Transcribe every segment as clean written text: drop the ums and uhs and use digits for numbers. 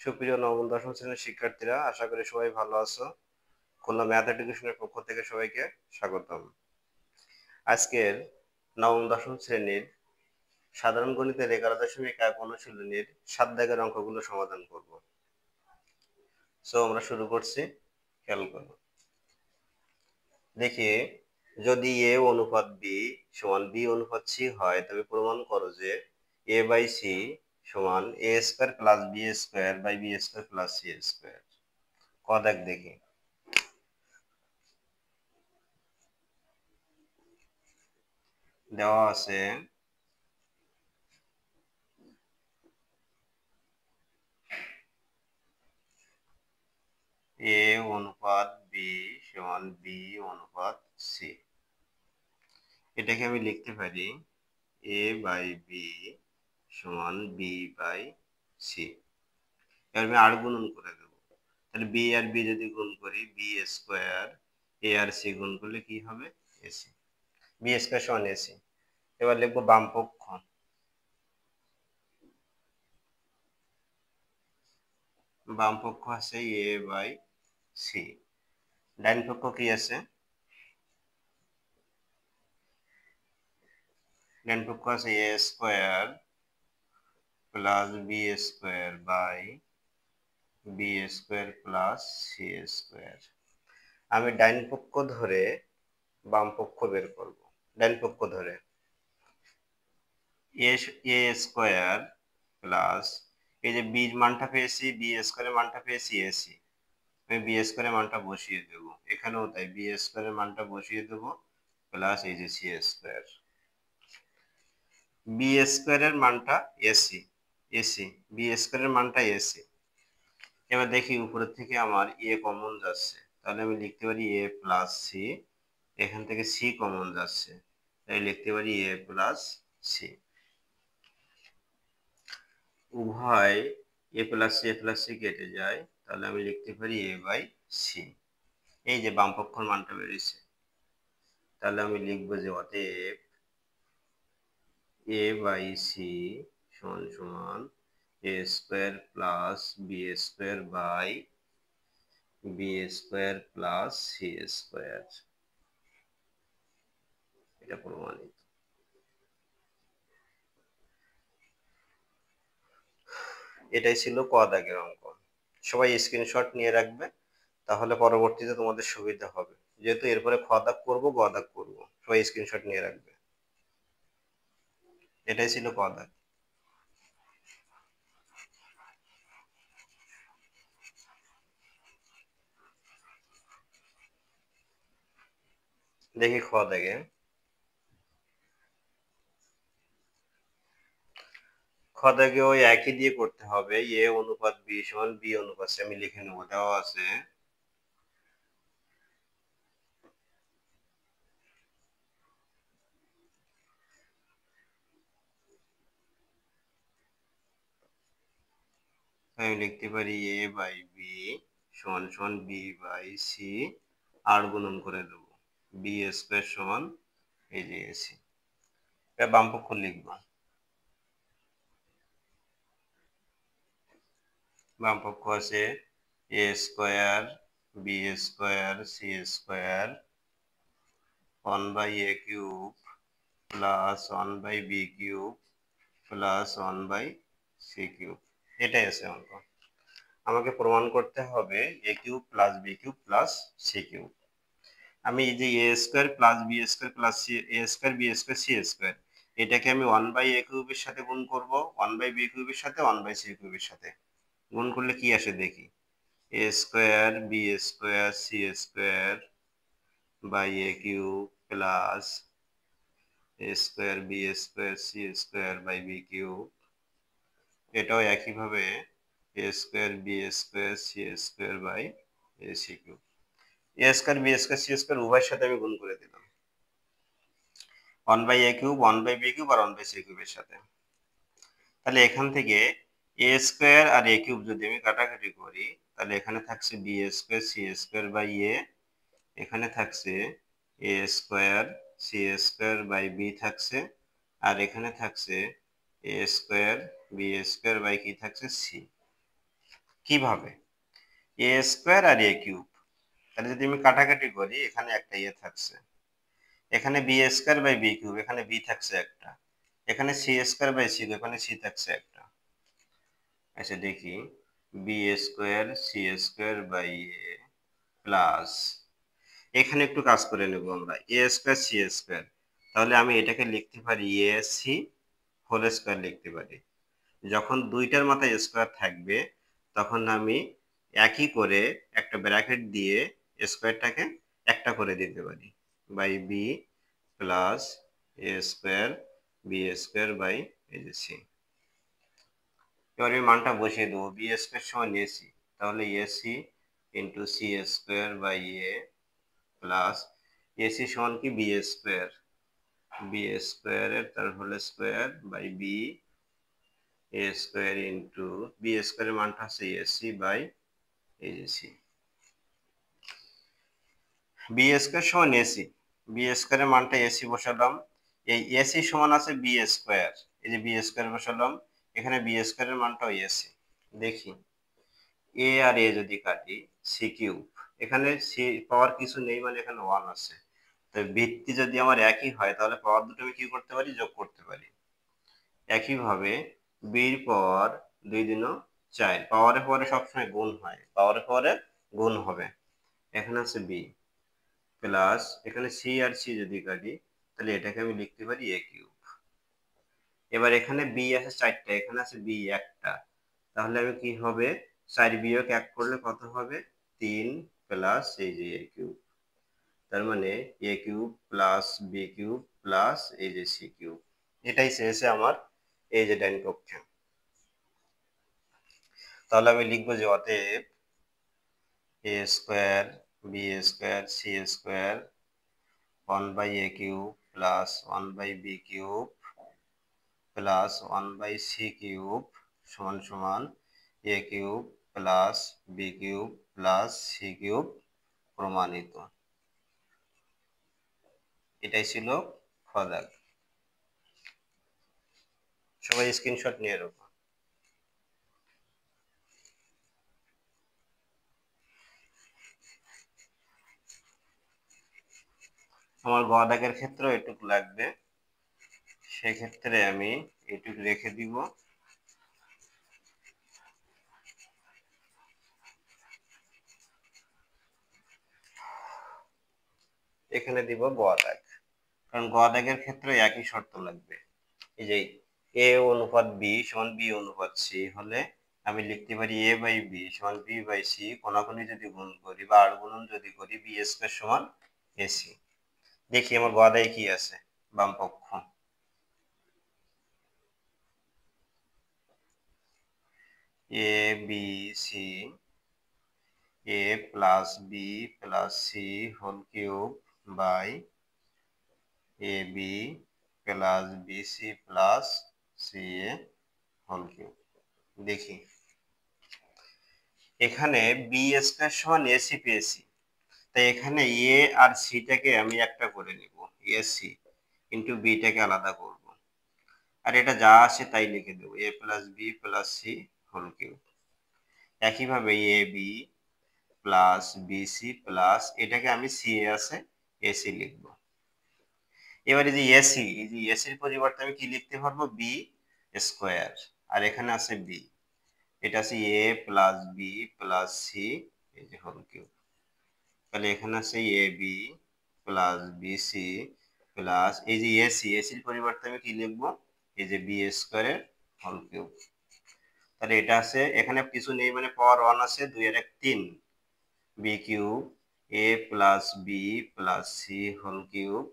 সুপ্রিয় নবম দশম শ্রেণীর শিক্ষার্থীরা, আশা করি সবাই ভালো আছো। খুলনা ম্যাথ এডুকেশনের পক্ষ থেকে সবাইকে স্বাগতম। আজকের নবম দশম শ্রেণীর সাধারণ গণিতের 11.1 অনুশীলনীর 7 দাগের অঙ্কগুলো সমাধান করব। সো আমরা শুরু করছি। খেয়াল করো, দেখি, যদি এ অনুপাত বি সমান বি অনুপাত সি হয়, তবে প্রমাণ করো যে এ বাই সি সমান A square plus B square by B square plus C square. দেখ দেখি, দেওয়া আছে এ অনুপাত বি সমান বি অনুপাত সি। এটাকে আমি লিখতে পারি এ বাই বি সমান বি বাই সি। এবার আমি আর গুণন করে দেবো, তাহলে বি আর বি যদি গুণ করি, বি স্কোয়ার এ আর সি গুণ করলে কি হবে? এসি। বি স্কোয়ার সমান এসি। এবার লিখবো বাম পক্ষ, আছে এ বাই সি। ডান পক্ষ কি আছে? ডান পক্ষ আছে A square plus B square by B square plus C square. আমি ডাইন পক্ষ ধরে বাম পক্ষ বের করব। ডাইন পক্ষ ধরে এ স্কোয়ার প্লাস, এই যে বির মানটা পেয়েছি, বি স্কোয়ারের মানটা পেয়েছি এসি, আমি বি স্কোয়ারের মানটা বসিয়ে দেব। এখানেও তাই, বি স্কোয়ারের মানটা বসিয়ে দেব প্লাস এই যে সি স্কোয়ার। বি স্কোয়ারের মানটা এসি, বি স্কোয়ারের মানটা এসি। এবার দেখি উপরের থেকে আমার এ কমন যাচ্ছে, তাহলে আমি লিখতে পারি এ প্লাস সি। এখান থেকে সি কমন যাচ্ছে, তাই লিখতে পারি এ প্লাস সি। উভয় এ প্লাস সি কেটে যায়, তাহলে আমি লিখতে পারি এ বাই সি। এই যে বাম পক্ষের মানটা বেরিয়েছে, তাহলে আমি লিখবো যে অতএব এ বাই সি সমান সমান A square plus B square by B square plus C square. এটা প্রমাণিত। এটাই ছিল ক দাগের অঙ্ক। সবাই স্ক্রিনশট নিয়ে রাখবে, তাহলে পরবর্তীতে তোমাদের সুবিধা হবে। যেহেতু এরপরে খ দাগ করবো, গ দাগ করবো, সবাই স্ক্রিনশট নিয়ে রাখবে। এটাই ছিল ক দাগ। দেখি খ দাগে, ওই একই দিয়ে করতে হবে। এ অনুপাত বি সমান বি অনুপাত সি। আমি লিখে নেবো, দেওয়া আছে আমি লিখতে পারি এ বাই বি সমান সমান বি বাই সি, আর গুণন করে দেবো বি স্কোয়ার সমান এই যে এসি। এটা বাম পক্ষ লিখবা। বাম পক্ষ আছে A square B square C square 1 by A cube plus 1 by B cube plus 1 by C cube. এটাই আছে অঙ্ক। আমাকে প্রমাণ করতে হবে A cube plus B cube plus C cube. আমি এই যে A square plus B square plus C, A square B square C square, এটাকে আমি 1 বাই এ কিউবের সাথে গুণ করবো, 1 বাই বি কিউবের সাথে, 1 বাই সি কিউবের সাথে। গুণ করলে কি আসে দেখি, A square B square C square by A cube plus A square B square C square by B cube. এটাও একইভাবে A square B square C square by A C cube. A square B square C square উভয়ের সাথে আমি গুণ করে দিলাম, 1 by A cube 1 by B cube আর 1 by C কিউবের সাথে। তাহলে এখান থেকে এ স্কোয়ার আর এ কিউব যদি আমি কাটাকাটি করি, তাহলে এখানে থাকছে B square C square by A, এখানে থাকছে A square C square by B থাকছে, আর এখানে থাকছে A square B square by কি থাকছে সি। কিভাবে? এ স্কোয়ার আর এ কিউব, তাহলে যদি আমি কাটাকাটি করি এখানে একটা এ থাকছে, এখানে B square by B cube, এখানে বি থাকছে একটা, এখানে সি স্কোয়ার বাই সি, এখানে সি থাকছে একটা। আচ্ছা দেখি, B square C square by A plus, এখানে একটু কাজ করে নেব আমরা, এ স্কোয়ার সি স্কোয়ার, তাহলে আমি এটাকে লিখতে পারি এ সি হোল স্কোয়ার লিখতে পারি। যখন দুইটার মাথায় স্কোয়ার থাকবে তখন আমি একই করে একটা ব্র্যাকেট দিয়ে স্কোয়ারটাকে একটা করে দিতে পারি, by B plus A square B square by এই যে সি। এবার আমি মানটা বসিয়ে দেবো, বি স্কোয়ার সমান এসি, তাহলে AC into C square by A plus AC সমান কি বি স্কোয়ার, বি স্কোয়ারের তার whole square by B A square into B স্কোয়ারের মানটা হচ্ছে এসি বাই এই যে সি। বি স্কোয়ার সমান এসি, বি স্কোয়ারের মানটা এসি বসালাম, এই এসি সমান আছে বি স্কোয়ার, এই যে বি স্কোয়ার বসালাম, এখানে বি স্কোয়ারের মানটাও এসি। দেখি এ আর এ যদি কাটি, সি কিউব, এখানে সি পাওয়ার কিছু নেই মানে এখানে ওয়ান আছে, তো ভিত্তি যদি আমার একই হয় তাহলে পাওয়ার দুটো আমি কি করতে পারি, যোগ করতে পারি। একইভাবে বির পাওয়ার 2 দুনো 4, পাওয়ারে পাওয়ারে সবসময় গুণ হয়, পাওয়ারে পাওয়ারে গুণ হবে, এখানে আছে বি প্লাস, এখানে সি আর সি যদি কাটি তাহলে এটাকে আমি লিখতে পারি এ কিউব। এবার এখানে বি আছে 4টা, এখানে আছে বি একটা, তাহলে আমি কি হবে, 4 বিয়োগ 1 করলে কত হবে, 3 প্লাস এই যে এ কিউব, তার মানে A cube plus B cube plus এই যে সি কিউব। এটাই চেয়েছে আমার এই যে ডান পক্ষে। তাহলে আমি লিখবো যে অতএব A square B square C square 1 by A cube plus 1 by B cube plus 1 by C cube সমান সমান A cube plus B cube plus C cube প্রমাণিত। এটাই ছিল খ দাগ। সবাই স্ক্রিনশট নিয়ে রাখো। আমার গ দাগের ক্ষেত্রেও এটুকু লাগবে, সেক্ষেত্রে আমি এটুকু রেখে দিব। এখানে দিব গ দাগ, কারণ গ দাগের ক্ষেত্রে একই শর্ত লাগবে। এই যে এ অনুপাত বি সমান বি অনুপাত সি হলে আমি লিখতে পারি এ বাই বি সমান বি বাই সি, কোনাকুনি যদি গুণ করি বা আর গুণন যদি করি বি স্কয়ার সমান এসি। দেখি আমার গ দাগে কি আছে, বাম পক্ষ, A B C, A plus B plus C whole cube by A B plus B C plus C A whole cube. দেখি এখানে বি স্কয়ার সমান এসি পেয়েছি, তাই এখানে এ আর সিটাকে আমি একটা করে নিব, এসি ইন্টু বিটাকে আলাদা করব, আর এটা যা আসে তাই লিখে দেবো, A plus B plus C whole cube. একইভাবে A B plus BC plus এটাকে আমি সি এ আছে এসি লিখব। এবারে যে এসি, এই যে এসির পরিবর্তে আমি কি লিখতে পারবো, বি স্কোয়ার, আর এখানে আছে বি, এটা আছে এ প্লাস বি প্লাস সি এই যে হোল কিউব। তাহলে এখানে আছে এ বি প্লাস বিসি প্লাস এই যে এসি, এসির পরিবর্তে আমি কি লিখবো, এই যে বি স্কোয়ারের হোল কিউব। তাহলে এটা আছে, এখানে কিছু নেই মানে পাওয়ার 1 আছে, 2 এর 1 3, B cube A plus B plus C whole cube.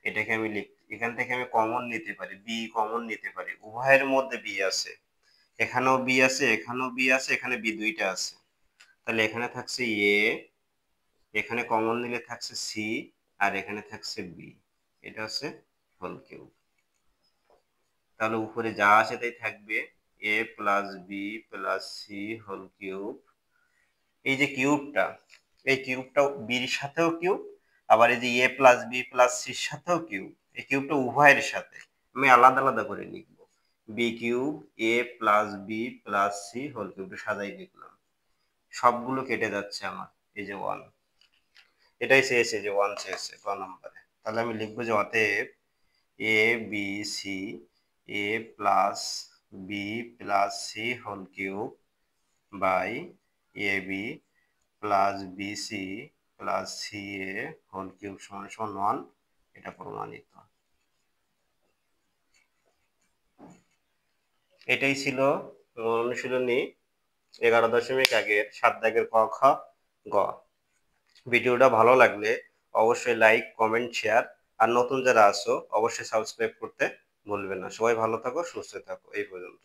এটাকে আমি এখান থেকে আমি কমন নিতে পারি, বি কমন নিতে পারি, উভয়ের মধ্যে বি আছে, এখানেও বি আছে এখানেও বি আছে, এখানে বি দুইটা আছে, তাহলে এখানে থাকছে এ, এখানে কমন নিলে থাকছে সি, আর এখানে থাকছে বি, এটা হচ্ছে হোল কিউব। তাহলে উপরে যা আছে তাই থাকবে, A plus B plus C whole cube. এই যে কিউবটা, এই কিউবটাও বির সাথেও কিউব, আবার এই যে এ প্লাস বি প্লাস সির সাথেও কিউব, এই কিউবটা উভয়ের সাথে আমি আলাদা আলাদা করে লিখব। B cube A plus B plus C whole cube সাজাই লিখলাম, সবগুলো কেটে যাচ্ছে আমার, এই যে 1, এটাই চেয়েছে যে 1 চেয়েছে ক নম্বরে। তাহলে আমি লিখবো যে অতএব A B C A plus B plus C whole cube by A B plus B C plus C A whole cube সমান সমান 1, এটা প্রমাণিত। এটাই ছিল অনুশীলনী 11.1-এর 7 দাগের ক খ গ। ভিডিওটা ভালো লাগলে অবশ্যই লাইক কমেন্ট শেয়ার, আর নতুন যারা আছো অবশ্যই সাবস্ক্রাইব করতে ভুলবে না। সবাই ভালো থাকো, সুস্থ থাকো, এই পর্যন্ত।